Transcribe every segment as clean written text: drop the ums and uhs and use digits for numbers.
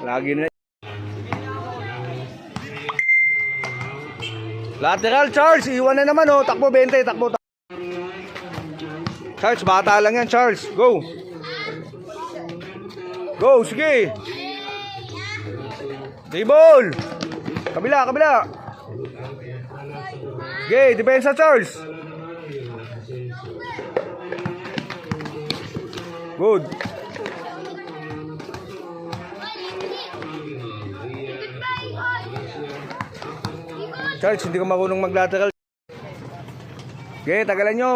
Lagi na. Lateral Charles, iwan na naman oh. Takbo 20, takbo. Charles, bata lang yan Charles. Go. Go, sige. Dribble. Kabila, kabila. Okay, depensa Charles. Good. Charles, hindi ko marunong mag-lateral. Okay, tagalan nyo.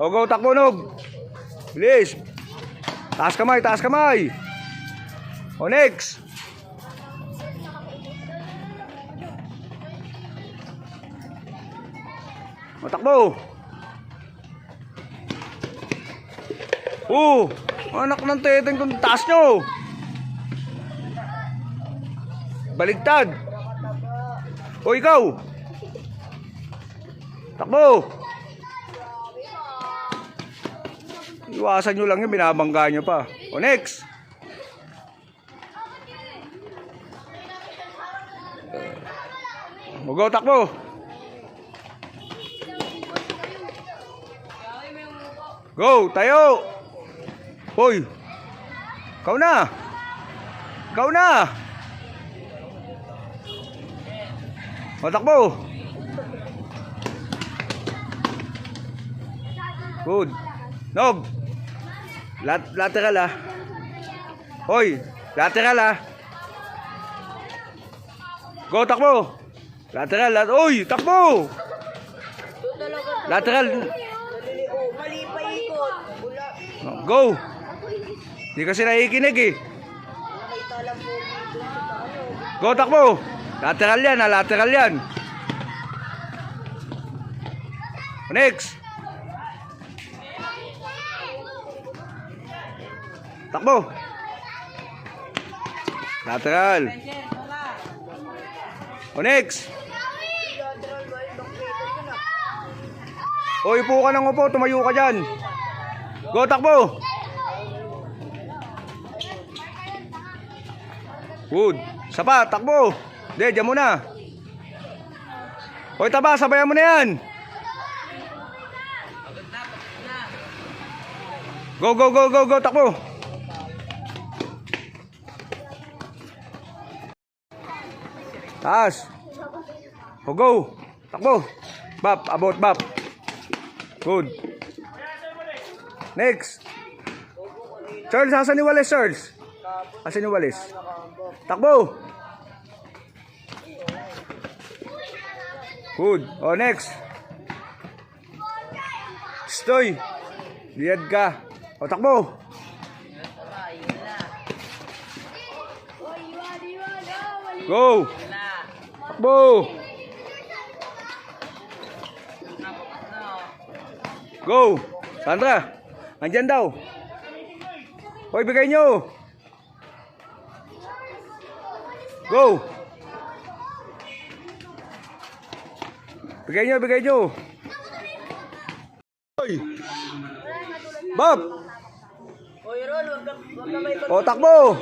O go, takbo nog. Bilis. Taas kamay, taas kamay. O next. O takbo. Anak ng teteng kung taas nyo. Baligtad. O ikaw. Takbo. Iwasan nyo lang yun, binabangga nyo pa. O next. O go, takbo. Go, tayo. Hoy. Ikaw na. Ikaw na. O takbo. Good. Nog. Lateral ah. Hoy, lateral ah. Go, takbo. Lateral. Uy, takbo. Lateral. Mali pa ikot. Go. Hindi kasi nakikinig eh. Nakita lang po dito sa ano. Go, takbo. Lateral yan ah, lateral yan. Next. Takbo. Lateral. O next. O ipo ka ng upo, tumayo ka dyan. Go, takbo. Good. Sapa, takbo. Hindi, dyan muna. O taba, sabayan mo na yan. Go, go, go, go, go, takbo. Taas. O go. Takbo. Bap, abot, bap. Good. Next. Charles, asan ni Wallace, Charles? Asan ni Wallace? Takbo. Good. O next. Stoy. Liad ka. O takbo. Go. Takbo. Go. Sandra. Andyan daw. Hoy, bigay nyo. Go. Bigay nyo, bigay nyo. Hoy. Bob. Oy, Ron, wag ka may O takbo.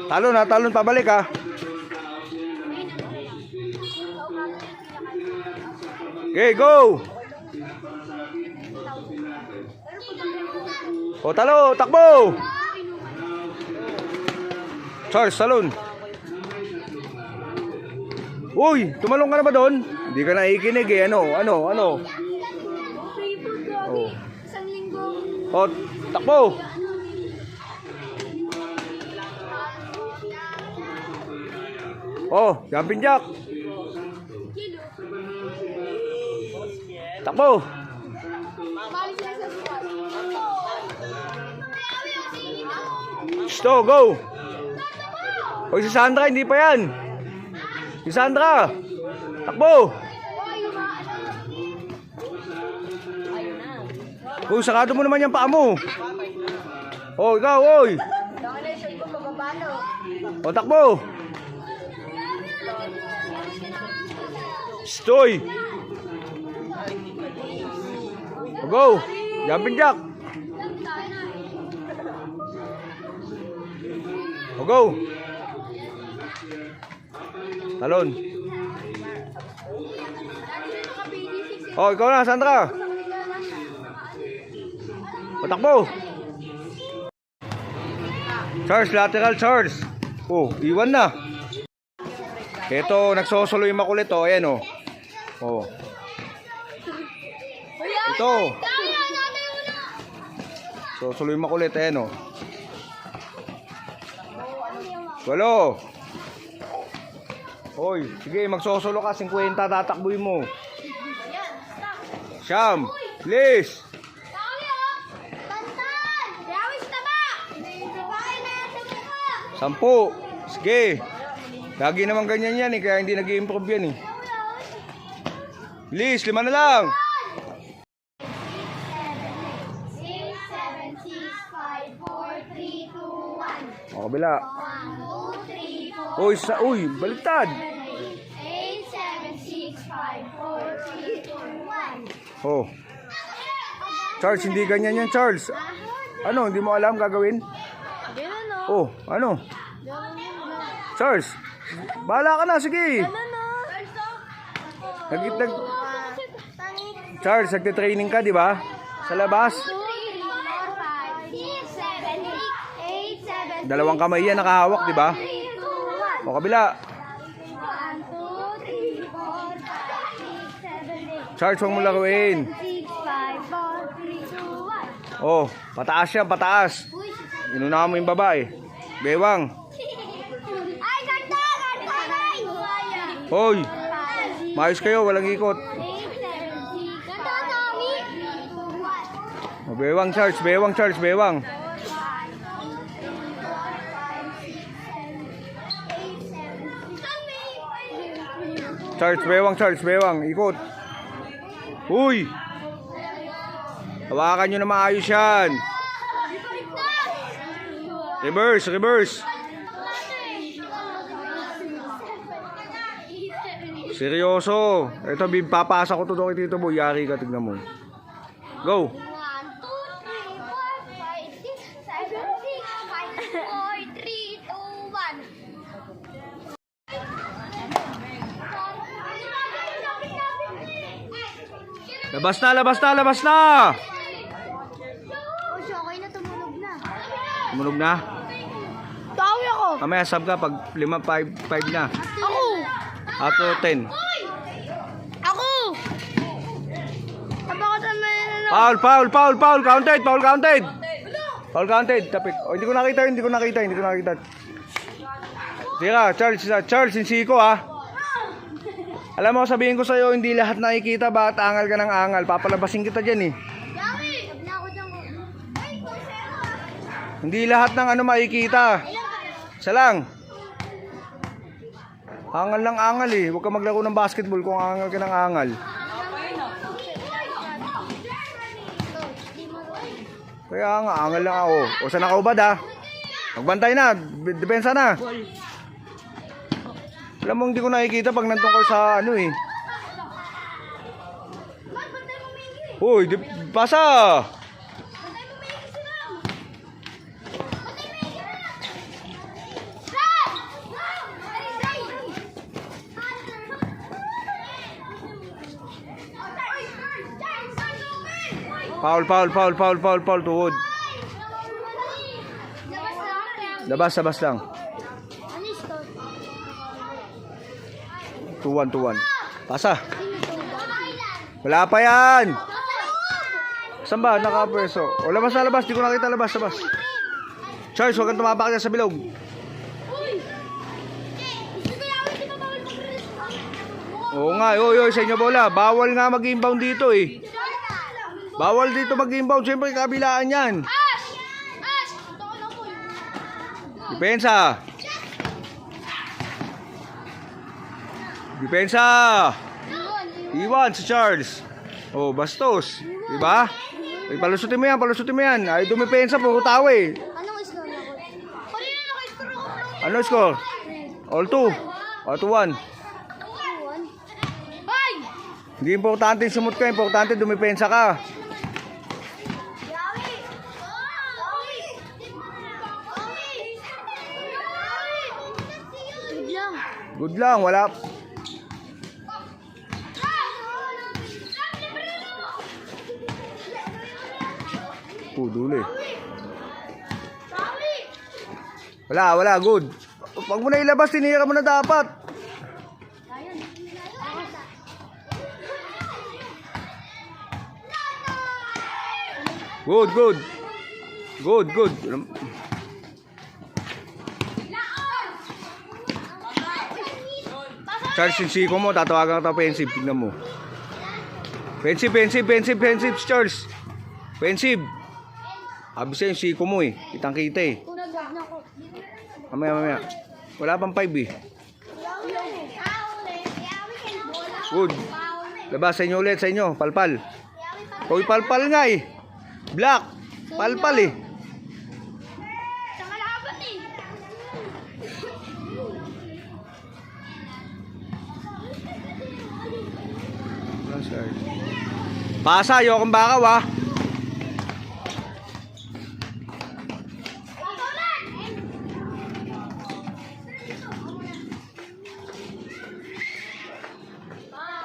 Talon ha, talon pabalik ha. Okay, go. O talo, takbo. Charles, talon. Uy, tumalong ka na ba doon? Hindi ka naikinig eh. Ano? Oh. O, takbo. Oh, jumping jack. Takbo. Stop, go. O si Sandra, hindi pa yan. Si Sandra. Takbo. O, sakado mo naman yung paa mo. O, ikaw, oy. O, takbo. Stoy. O, go. Jumping jack. O, go! Talon. Oh, ikaw na, Sandra. Patakbo. Charles, lateral Charles. Oh, iwan na. Ito, nagsosolo yung makulit, oh. Ayan, oh. Oh. Ito. Sosolo yung makulit, ayan, oh. Walo. Hoy, sige, magsosolo ka. 50 tatakboy mo. Siyam. Please. 10. Sige. Lagi naman ganyan yan eh, kaya hindi nag-i-improve yan eh. Please, 5 na lang. 6, 7, 6, 5, 4, 3, 2, 1. O, kabila. 1, 2, 3, 4. Uy, baliktad. 8, 7, 6, 5, 4, 3, 2, 1. Oh. Charles, hindi ganyan yan, Charles. Ano, hindi mo alam gagawin? Oh, ano? Charles, bahala ka na, sige. Charles, nagte-training ka, di ba? Sa labas. 2 kamay yan nakahawak, di ba? O, kabila. 1, 2, 3, 4, 5, 6, 7, 8. Charles, huwag mo laruin. 6, 5, 4, 3, 2, 1. Oh, pataas yan, pataas. Inunahan mo yung babae. Bewang. Ay, ganda! Hoy, maayos kayo, walang ikot. 8, 7, 6, ganda, Tommy! 2, 1. Oh, bewang, Charles, bewang, Charles, bewang. 5, 6, 7, 8, 7. Charles, bewang, Charles, bewang. Ikot. Uy! Hawakan nyo na maayos yan. Reverse, reverse. Seryoso. Ito, papasa ko to doon kay Tito Boy. Yari ka, tignan mo. Go. 1, 2, 3, 4, 5, 6, 7, 6, 5, 4, 3, 2, 1. Labas na, labas na, labas na. Oh, siya, okay na, tumunog na. Tumunog na. Tawi ako. Mamaya sub ka pag 5 na. Ako. After 10. Ako. Abako sa mga Foul, foul, foul, foul. Counted, foul counted. Foul counted. Tapik. Oh, hindi ko nakita, hindi ko nakita, hindi ko nakita. Tira, Charles, Charles, sinsiko ha. Alam mo, sabihin ko sa'yo, hindi lahat nakikita. Bakit angal ka ng angal? Papalabasin kita dyan eh. Yawi. Sabi na ako dyan. Ay, kusero. Hindi lahat ng ano makikita. Isa lang. Angal ng angal eh. Huwag ka maglaro ng basketball kung angal ka ng angal. Kaya nga, angal lang ako. O, saan ako ubad ha? Magbantay na. Depensa na. Alam mo, hindi ko nakikita pag nandun ko sa ano eh. Uy, pasa! Foul, foul, foul, foul, foul, foul, tuhod. Labas, labas lang. 2-1, 2-1. Pasa. Wala pa yan. Saan ba? Naka-pwesto. O, labas na, labas. Di ko nakita, labas, labas. Charles, huwag kang tumapak dyan sa bilog. Oo nga, oy, sa inyo bola. Bawal nga mag-inbound dito eh. Bawal dito mag-inbound. Siyempre, kabilaan yan. Depensa. Depensa. Iwan si Charles. Oh, bastos. Diba? Ay, palusutin mo yan, palusutin mo yan. Ay, dumipensa, puro tawa eh. Anong score ako? Kanina naka-score ako. Ano score? All 2. O, 2-1. 2-1. Hoy! Hindi importante sumut ka, importante dumipensa ka. Yawi! Yawi! Good lang, wala. Duli. Wala, good. Pag mo na ilabas, tinira mo na dapat. Good. Charles, yung siko mo, tatawagan ka offensive. Tignan mo. Offensive, Charles. Offensive. Abis yung siko mo eh. Kitang-kita eh. Mamaya. Wala pang 5 eh. Good. Labas sa inyo ulit, sa inyo. Palpal. Hoy, palpal nga eh. Black. Palpal eh. Pasa, ayokong bakaw ah.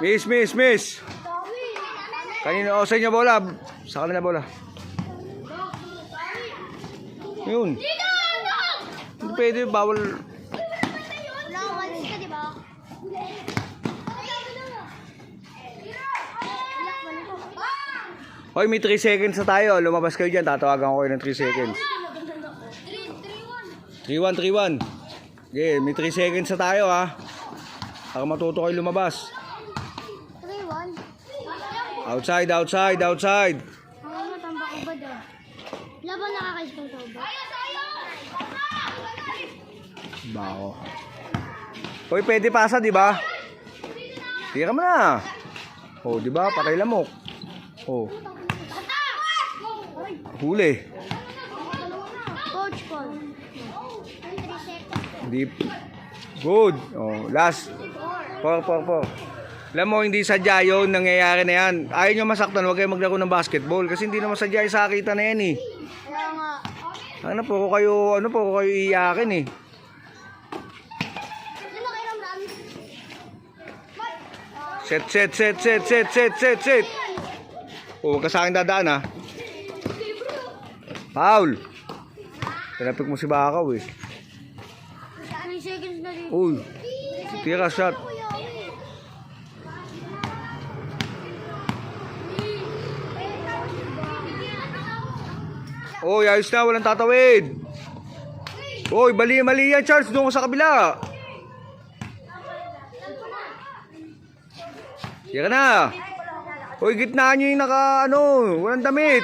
Miss. Kanina sa inyo bola. Sa kanila bola. Yun. Hindi pwede, bawal. Hoy, may 3 seconds na tayo. Lumabas kayo dyan. Tatawagan ko kayo ng 3 seconds. 3-1. Okay, may 3 seconds na tayo ha. Para matuto kayo lumabas. 3-1. Outside. Ang matamba ko ba daw? Laban nakakaisang tao ba? Bako. Hoy, pwede pasa, di ba? Tira mo na. Oh, di ba? Patay lamok. Oh. Huli. Coach call. 3 seconds. Deep. Good. Oh, last. 4. Alam mo, hindi sadya yun, nangyayari na yan. Ayaw nyo masaktan, huwag kayo maglaro ng basketball. Kasi hindi naman sadya yung sakita na yan eh. Kaya nga. Ano po kayo iyakin eh. Sino kayo Ramram? Set. Oh, huwag ka sa akin dadaan ha. Foul. Tinapik mo si Bakaw eh. 3 seconds na rin. Uy. Tira shot. Oy, ayos na, walang tatawid. Oy, mali yan, Charles. Doon ko sa kabila. Tira na. Oy, gitna nyo yung walang damit.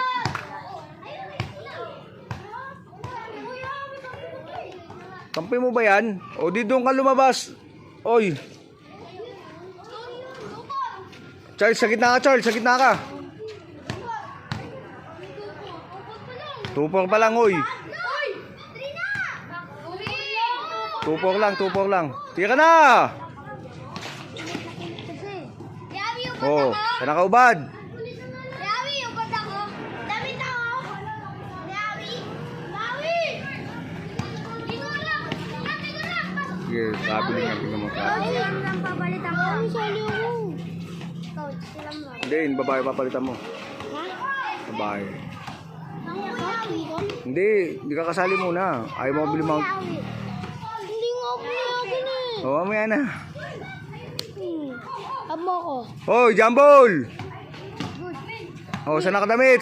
Kampi mo ba yan? O, di doon ka lumabas. Oy. Charles, sa gitna ka. 2-4 pa lang, oy. 2-4 lang. Tira na. Oh, sana ka ubad. Sige, sabi lang natin mo. Hindi, babae papalitan mo. Babae. Hindi ka kasali muna. Ayaw mo bili mount. Hindi nga ako yakin eh. Oo, mamaya na. Abo ko. Hoy, jambol! Oh, saan nakadamit?